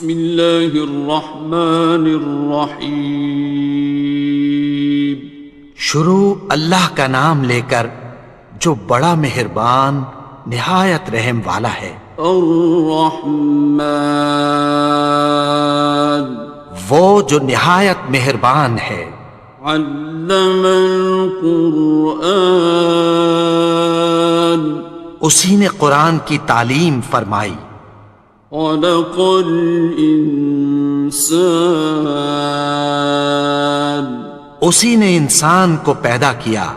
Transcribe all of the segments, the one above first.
بسم اللہ الرحمن الرحیم. شروع اللہ کا نام لے کر جو بڑا مہربان نہایت رحم والا ہے. الرحمن وہ جو نہایت مہربان ہے. علم القرآن اسی نے قرآن کی تعلیم فرمائی. خلق الانسان اسی نے انسان کو پیدا کیا.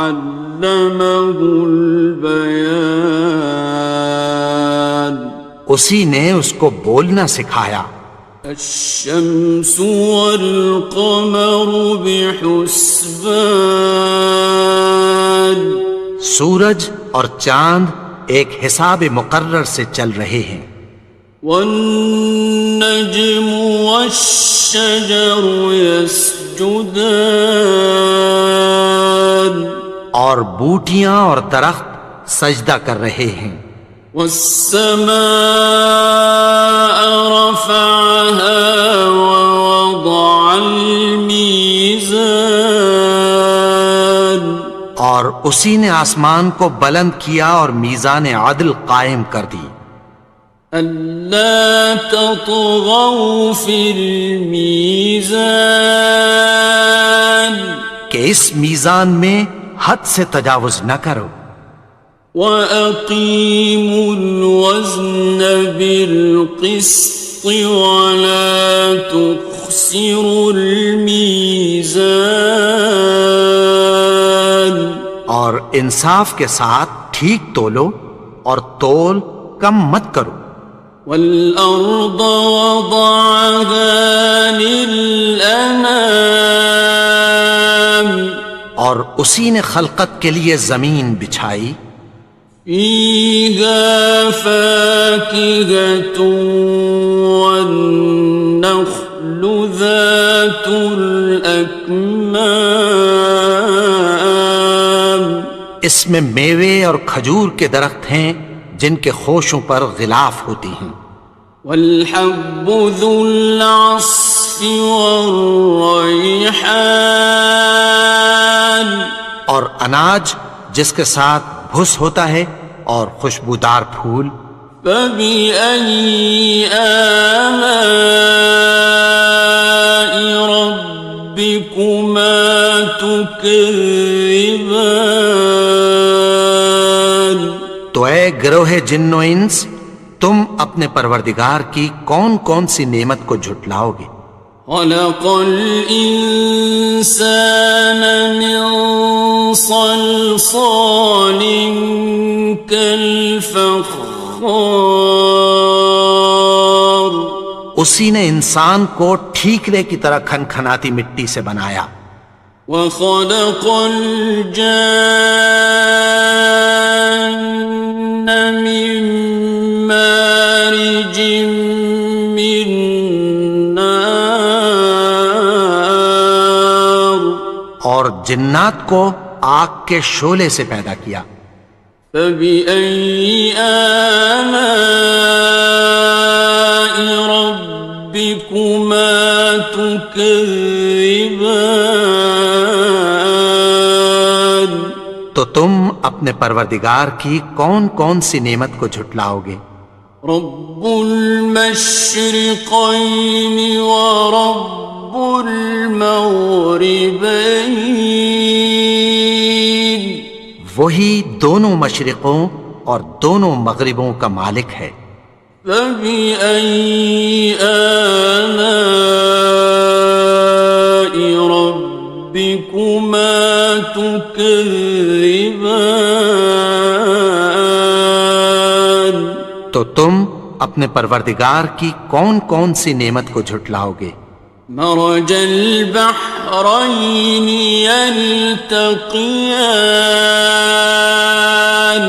علمہ البیان اسی نے اس کو بولنا سکھایا. الشمس والقمر بحسبان سورج اور چاند ایک حساب مقرر سے چل رہے ہیں. والنجم والشجر يسجدان اور بوٹیاں اور درخت سجدہ کر رہے ہیں. والسماء رفعها ووضع الميزان اور اسی نے آسمان کو بلند کیا اور میزان عدل قائم کر دی. ألا تطغوا في الميزان کہ اس میزان میں حد سے تجاوز نہ کرو. وَأَقِيمُوا الْوَزْنَ بِالْقِسْطِ وَلَا تُخْسِرُوا الْمِيزَانَ اور انصاف کے ساتھ ٹھیک تولو اور تول کم مت کرو. وَالْأَرْضَ وَضَعَهَا لِلْأَنَامِ اور اسی نے خلقت کے لیے زمین بچھائی. فِيهَا فَاكِهَةٌ وَالنَّخْلُ ذَاتُ الْأَكْمَامِ اس میں میوے اور کھجور کے درخت ہیں جن کے خوشوں پر غلاف ہوتی ہیں. وَالْحَبُّ ذُو الْعَصْفِ وَالرَّيْحَانِ اور اناج جس کے ساتھ بھس ہوتا ہے اور خوشبودار پھول. فَبِأَيِّ آلَاءِ رَبِّكُمَا تُكَذِّبَانِ تو اے گروہ جن و انس تم اپنے پروردگار کی کون کون سی نعمت کو جھٹلاؤ گے. خَلَقَ الْإِنسَانَ مِنْ صَلْصَالٍ كَالْفَخَّارِ اسی نے انسان کو ٹھیکرے کی طرح کھنکھناتی مٹی سے بنایا. وَخَلَقَ الْجَانَّ مِن مَّارِجٍ مِّن نَّارٍ اور جنات کو آگ کے شعلے سے پیدا کیا. فَبِأَيِّ آلَاءِ رَبِّكُمَا تُكَذِّبَانِ تو تم اپنے پروردگار کی کون کون سی نعمت کو جھٹلاؤ گے. رب المشرقین ورب المغربین وہی دونوں مشرقوں اور دونوں مغربوں کا مالک ہے. فَبِأَيِّ آلَاءِ رَبِّكُمَا تُكَذِّبَانِ تو تم اپنے پروردگار کی کون کون سی نعمت کو جھٹلاؤ گے. مرج البحرین یلتقیان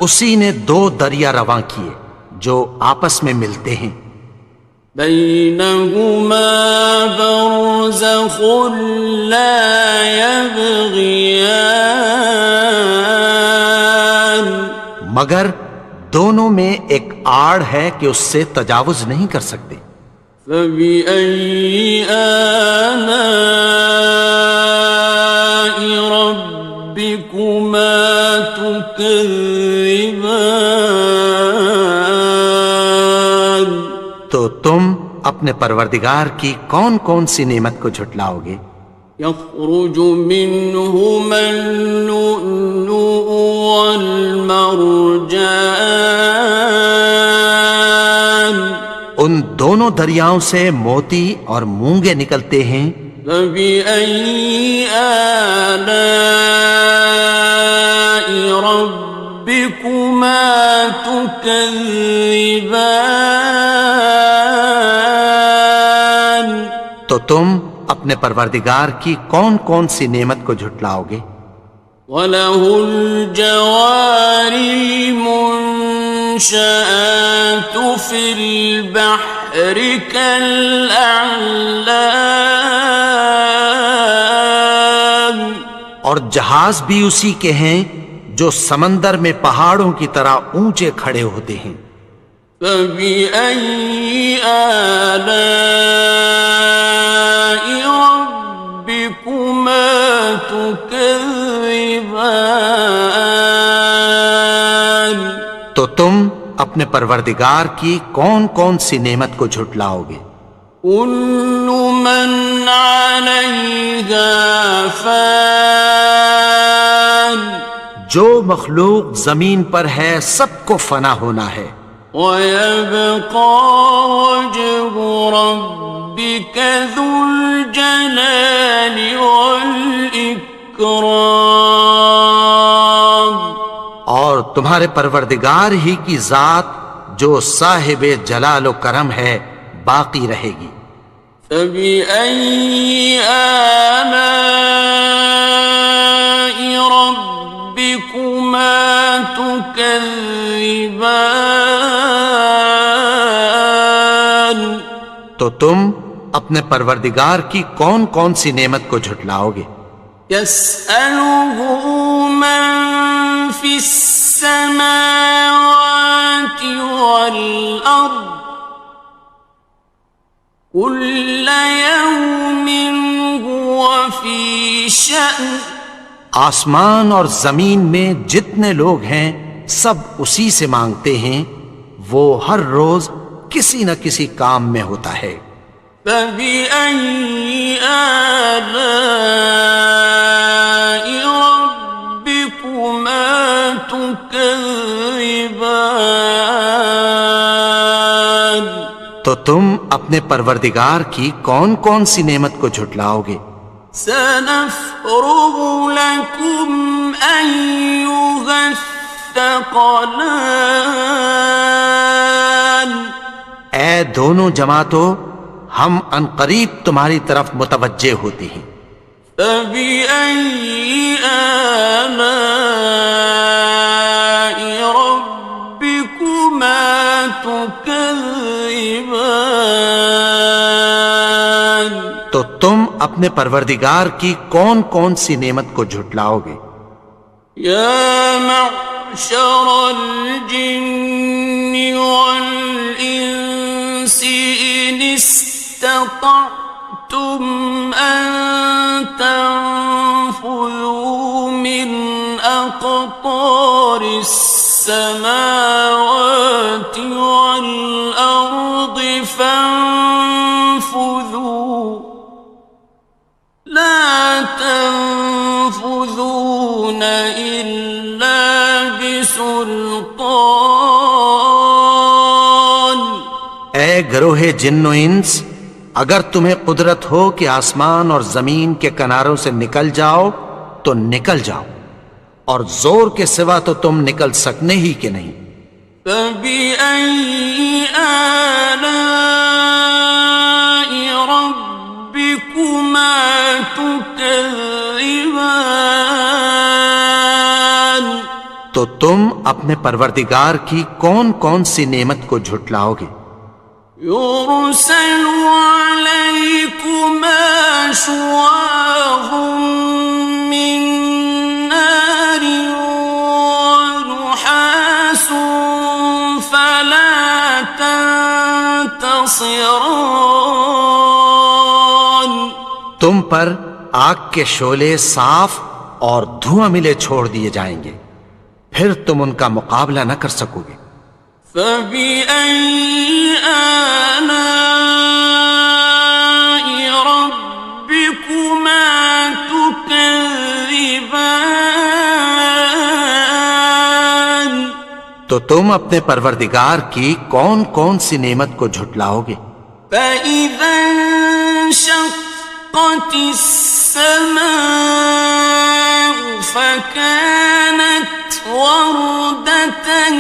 اسی نے دو دریا رواں کیے جو آپس میں ملتے ہیں. بینہما برزخ لا یبغیان مگر دونوں میں ایک آڑ ہے کہ اس سے تجاوز نہیں کر سکتے۔ فبأي آلاء ربكما تكذبان؟ تو تم اپنے پروردگار کی کون کون سی نعمت کو جھٹلاؤ گے؟ يخرج منهما اللؤلؤ والمرجان، ان دونوں دریاؤں سے موتی اور مونگے نکلتے ہیں۔ فبأي آلاء ربكما تكذبان؟ تو تم اپنے پروردگار کی کون کون سی نعمت کو جھٹلاؤ گے؟ وَلَهُ الْجَوَارِ الْمُنشَآتُ فِي الْبَحْرِ كَالْأَعْلَامِ، اور جہاز بھی اسی کے ہیں جو سمندر میں پہاڑوں کی طرح اونچے کھڑے ہوتے ہیں۔ فَبِأَيِّ آلَاءِ رَبِّكُمَا تُكَذِّبَانِ؟ تو تم اپنے پروردگار کی کون کون سی نعمت کو جھٹلاؤ گے؟ كُلُّ مَنْ عَلَيْهَا فَانٍ، جو مخلوق زمین پر ہے سب کو فنا ہونا ہے۔ وَيَبْقَى وَجْهُ رَبِّكَ ذُو الْجَلَالِ وَالْإِكْرَامِ، اور تمہارے پروردگار ہی کی ذات جو صاحب جلال و کرم ہے باقی رہے گی۔ فَبِأَيِّ آلَاءِ رَبِّكُمَا تُكَذِّبَانِ؟ تو تم اپنے پروردگار کی کون کون سی نعمت کو جھٹلاؤ گے؟ يَسْأَلُهُ مَن فِي السَّمَاوَاتِ وَالْأَرْضِ كُلَّ يَوْمٍ هُوَ فِي شَأْنٍ، آسمان اور زمین میں جتنے لوگ ہیں سب اسی سے مانگتے ہیں، وہ ہر روز کسی نہ کسی کام میں ہوتا ہے۔ فَبِأَيِّ آلَاءِ رَبِّكُمَا تُكَذِّبَانِ؟ تو تم اپنے پروردگار کی کون کون سی نعمت کو جھٹلاؤ گے؟ سَنَفْرُغُ لَكُمْ أَيُّهَ الثَّقَلَانِ، اے دونوں جماعتوں، ہم عنقریب تمہاری طرف متوجہ ہوتے ہیں۔ فَبِأَيِّ آلَاءِ رَبِّكُمَا تُكَذِّبَانِ؟ تو تم اپنے پروردگار کی کون کون سی نعمت کو جھٹلاؤ گے؟ يَا مَعْشَرَ الْجِنِّ وَالْإِنسِ إِنِ اسْتَطَعْتُمْ أَن تَنفُذُوا مِنْ أَقْطَارِ السَّمَاوَاتِ وَالْأَرْضِ فَانفُذُوا لَا تَنفُذُونَ إِلَّا بِسُلْطَانٍ۔ اے گروہ جن و انس، اگر تمہیں قدرت ہو کہ آسمان اور زمین کے کناروں سے نکل جاؤ تو نکل جاؤ، اور زور کے سوا تو تم نکل سکنے ہی کہ نہیں۔ فَبِأَيِّ آلَاءِ رَبِّكُمَا تُكَذِّبَانِ؟ تو تم اپنے پروردگار کی کون کون سی نعمت کو جھٹلاؤ گے؟ يُرْسَلُ عَلَيْكُمَا شُوَاظٌ مِّن نَّارٍ وَنُحَاسٌ ناصران. تم پر آگ کے شعلے صاف اور دھواں ملے چھوڑ دیے جائیں گے، پھر تم ان کا مقابلہ نہ کر سکو گے۔ فَبِأَيِّ آلَاءِ رَبِّكُمَا تُكَذِّبَانِ. تو تم اپنے پروردگار کی کون کون سی نعمت کو جھٹلاؤ گے؟ فَإِذَا انشَقَّتِ السَّمَاءُ فَكَانَتْ وَرْدَةً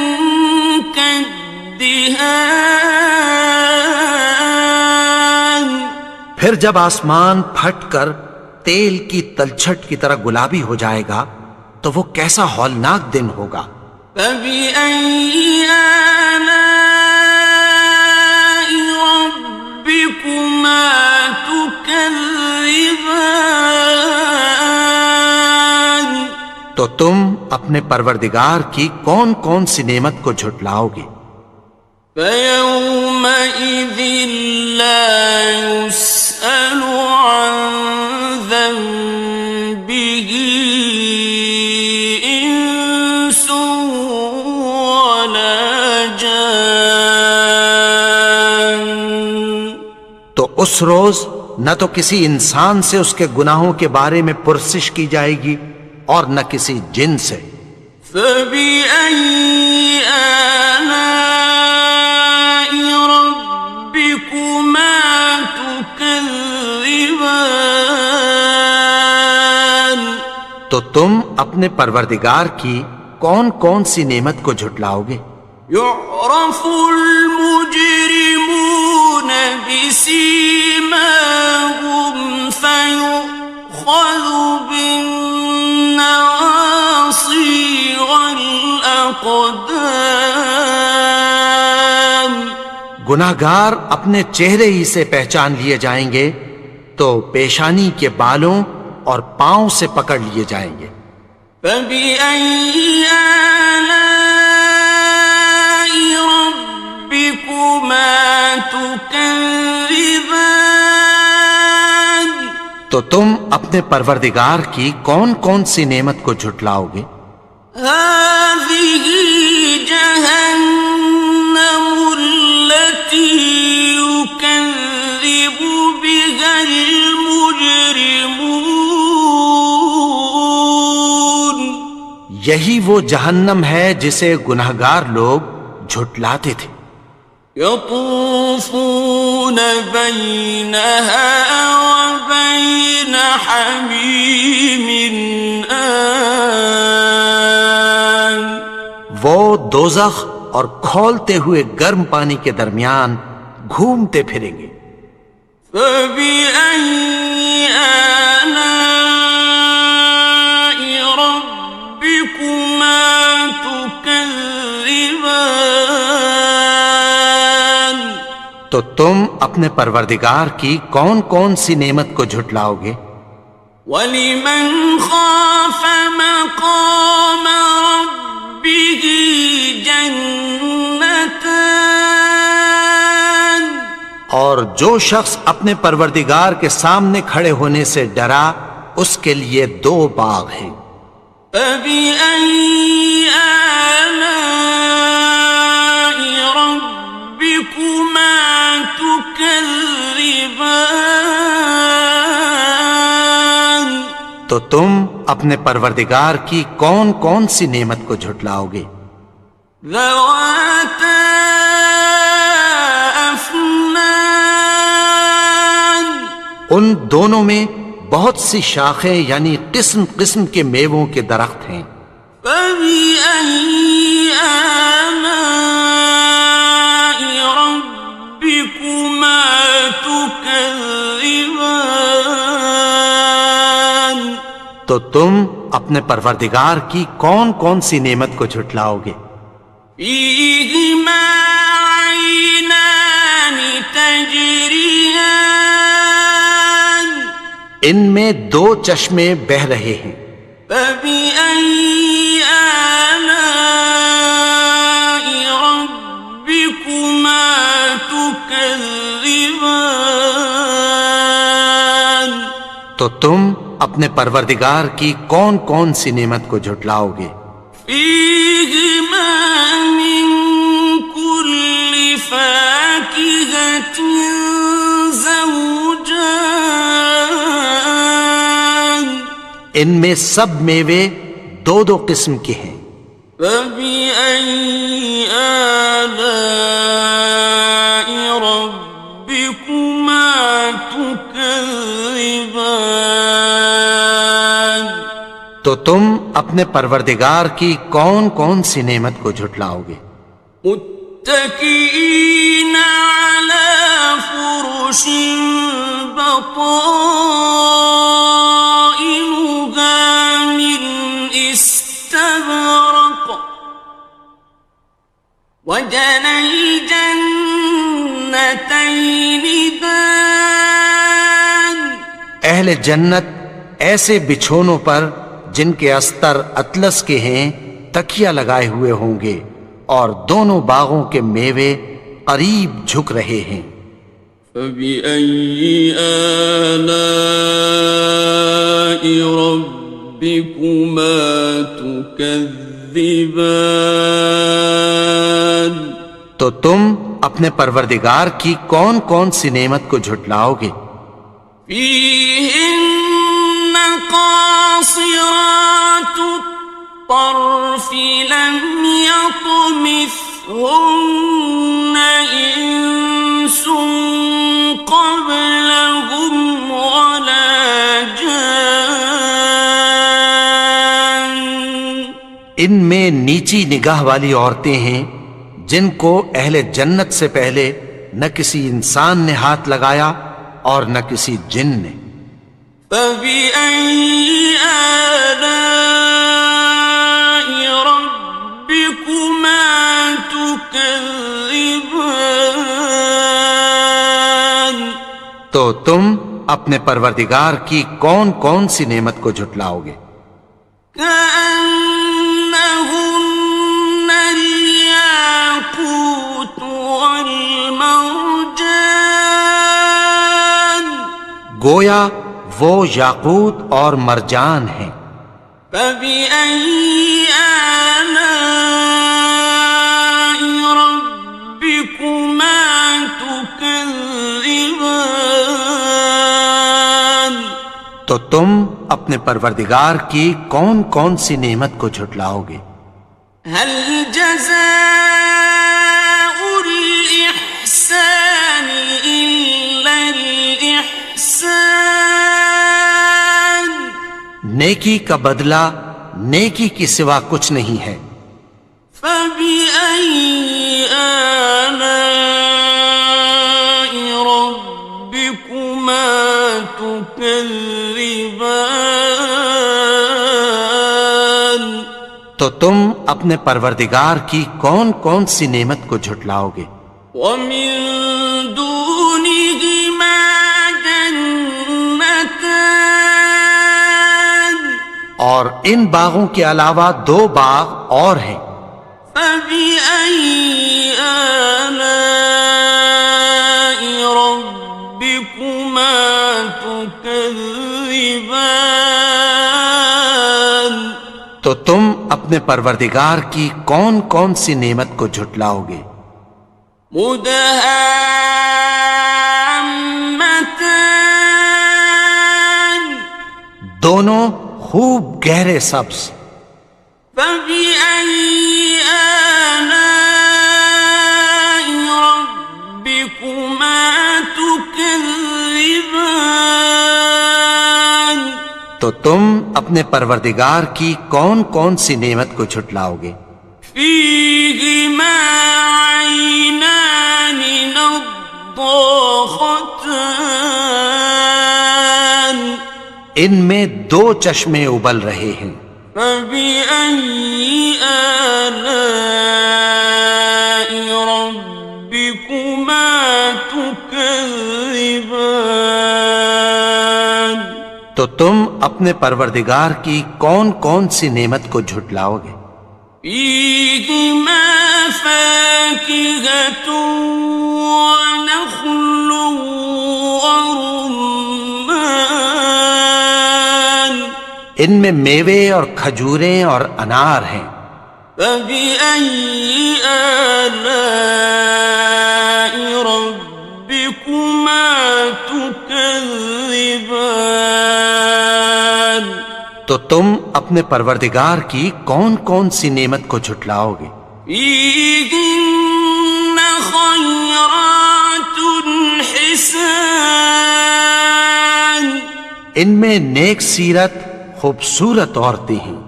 كَالدِّهَانِ. پھر جب آسمان پھٹ کر تیل کی تلچھٹ کی طرح گلابی ہو جائے گا تو وہ کیسا ہولناک دن ہوگا۔ فَبِأَيِّ آلَاءِ رَبِّكُمَا تُكَذِّبَانِ. تو تم اپنے پروردگار کی کون کون سی نعمت کو جھٹلاؤ گے؟ فَيَوْمَئِذٍ لَا يُسْأَلُ عَنْ ذَنبِهِ إِنسٌ وَلَا جَانٌ. تو اس روز نہ تو کسی انسان سے اس کے گناہوں کے بارے میں پرسش کی جائے گی اور نہ کسی جن سے۔ فَبِأَيِّ آلَاءِ رَبِّكُمَا تُكَذِّبَانِ. تو تم اپنے پروردگار کی کون کون سی نعمت کو جھٹلاؤ گے؟ يُعْرَفُ الْمُجْرِمُونَ بِسِيمَاهُمْ فَيُؤْخَذُ بِالنَّوَاصِي وَالْأَقْدَامِ. گناہگار اپنے چہرے ہی سے پہچان لیے جائیں گے تو پیشانی کے بالوں اور پاؤں سے پکڑ لیے جائیں گے۔ فَبِأَيِّ آلَاءِ رَبِّكُمَا تُكَذِّبَانِ. تو تم اپنے پروردگار کی کون کون سی نعمت کو جھٹلاؤ گے؟ هَٰذِهِ جَهَنَّمُ الَّتِي يُكَذِّبُ بِهَا الْمُجْرِمُونَ. یہی وہ جہنم ہے جسے گناہگار لوگ جھٹلاتے تھے۔ يَطُوفُونَ بَيْنَهَا وَبَيْنَ حَمِيمٍ آنٍ. وہ دوزخ اور کھولتے ہوئے گرم پانی کے درمیان گھومتے پھریں گے۔ فَبِأَيِّ آلَاءِ رَبِّكُمَا تُكَذِّبَانِ. تو تم اپنے پروردگار کی کون کون سی نعمت کو جھٹلاؤ گے؟ وَلِمَنْ خَافَ مَقَامَ رَبِّهِ جَنَّتَانِ. اور جو شخص اپنے پروردگار کے سامنے کھڑے ہونے سے ڈرا اس کے لیے دو باغ ہیں۔ فَبِأَيِّ آلَاءِ رَبِّكُمَا تُكَذِّبَانِ. تو تم اپنے پروردگار کی کون کون سی نعمت کو جھٹلاؤ گے؟ ذَوَاتَا أَفْنَانٍ. ان دونوں میں بہت سی شاخیں یعنی قسم قسم کے میووں کے درخت ہیں۔ فَبِأَيِّ آلَاءِ رَبِّكُمَا تُكَذِّبَانِ. تو تم اپنے پروردگار کی کون کون سی نعمت کو جھٹلاؤ گے؟ فِيهِمَا عَيْنَانِ تَجْرِيَانِ. ان میں دو چشمے بہہ رہے ہیں۔ فَبِأَيِّ آلَاءِ رَبِّكُمَا تُكَذِّبَانِ. تو تم اپنے پروردگار کی کون کون سی نعمت کو جھٹلاؤ گے؟ فيهما من كل فاكهة زوجان ان میں سب میوے دو دو قسم کے ہیں۔ فبأي آلاء ربكما تكذبان تو تم اپنے پروردگار کی کون کون سی نعمت کو جھٹلاؤ گے؟ متكئين على فرش بطائنها من استبرق وجنى الجنتين دان اہل جنت ایسے بچھونوں پر جن کے استر اطلس کے ہیں تکیہ لگائے ہوئے ہوں گے، اور دونوں باغوں کے میوے قریب جھک رہے ہیں۔ فبأي آلاء ربكما تكذبان تو تم اپنے پروردگار کی کون کون سی نعمت کو جھٹلاؤ گے؟ فيهن قاصرات الطرف لم يطمثهن إنس قبلهم ولا جان ان میں نیچی نگاہ والی عورتیں ہیں جن کو اہل جنت سے پہلے نہ کسی انسان نے ہاتھ لگایا اور نہ کسی جن نے۔ فبأي آلاء ربكما تكذبان تو تم اپنے پروردگار کی کون کون سی نعمت کو جھٹلاؤ گے؟ كأنهن الياقوت والمرجان گویا وہ یاقوت اور مرجان ہیں۔ فبأي آلاء ربكما تكذبان تو تم اپنے پروردگار کی کون کون سی نعمت کو جھٹلاؤ گے؟ هل جزاء الإحسان إلا الإحسان نیکی کا بدلہ نیکی کی سوا کچھ نہیں ہے۔ فبأي آلاء ربكما تكذبان تو تم اپنے پروردگار کی کون کون سی نعمت کو جھٹلاؤ گے؟ ومن دونهما جنتان اور ان باغوں کے علاوہ دو باغ اور ہیں۔ فبأي آلاء ربكما تكذبان تو تم اپنے پروردگار کی کون کون سی نعمت کو جھٹلاؤ گے؟ مدهامتان دونوں خوب گہرے سبز۔ فبأي آلاء ربكما تكذبان تو تم اپنے پروردگار کی کون کون سی نعمت کو جھٹلاؤ گے؟ فيهما عينان نضاختان ان میں دو چشمے ابل رہے ہیں۔ فبأي آلاء ربكما تكذبان تو تم اپنے پروردگار کی کون کون سی نعمت کو جھٹلاؤ گے؟ فيهما فاكهة ونخل ورمان ان میں میوے اور کھجوریں اور انار ہیں۔ فبأي آلاء ربكما تكذبان؟ تو تم اپنے پروردگار کی کون کون سی نعمت کو جھٹلاؤ گے؟ فيهن خيرات حسان، ان میں نیک سیرت خوبصورت عورتیں ہیں۔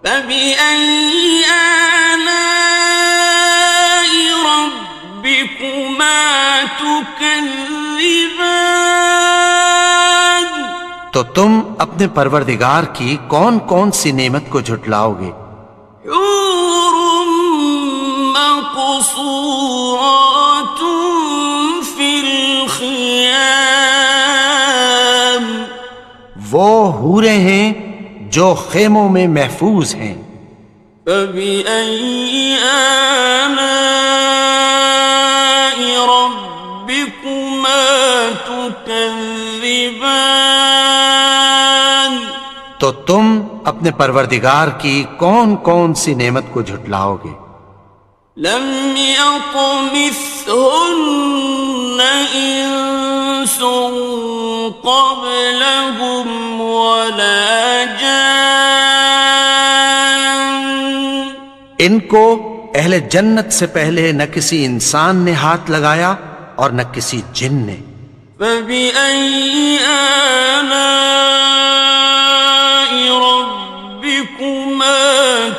فبأي آلاء ربكما تكذبان؟ تو تم اپنے پروردگار کی کون کون سی نعمت کو جھٹلاؤ گے؟ حور مقصورات في الخيام، وہ حوریں ہیں جو خیموں میں محفوظ ہیں۔ فبأي آلاء ربكما تكذبان؟ تو تم اپنے پروردگار کی کون کون سی نعمت کو جھٹلاؤ گے؟ لم يطمثهن إنس قبلهم ولا جان، ان کو اہل جنت سے پہلے نہ کسی انسان نے ہاتھ لگایا اور نہ کسی جن نے۔ فبأي آلاء ربكما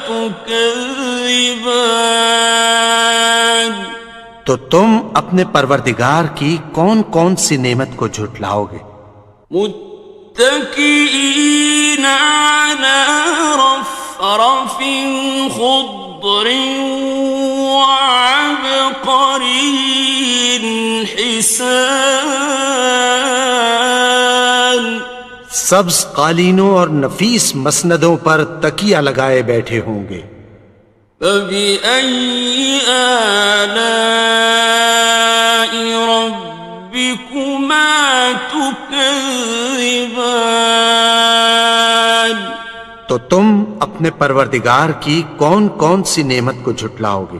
تكذبان؟ تو تم اپنے پروردگار کی کون کون سی نعمت کو جھٹلاؤ گے؟ متكئين على رفرف خضر وعبقري حسان، سبز قالینوں اور نفیس مسندوں پر تکیہ لگائے بیٹھے ہوں گے۔ فبأي آلاء ربكما تكذبان؟ تو تم اپنے پروردگار کی کون کون سی نعمت کو جھٹلاؤ گے؟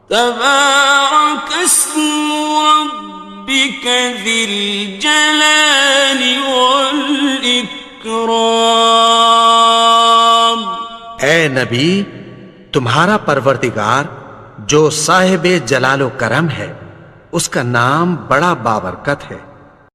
تبارك اسم ربك ذي الجلال والإكرام۔ اے نبی، تمہارا پروردگار جو صاحب جلال و کرم ہے، اس کا نام بڑا بابرکت ہے۔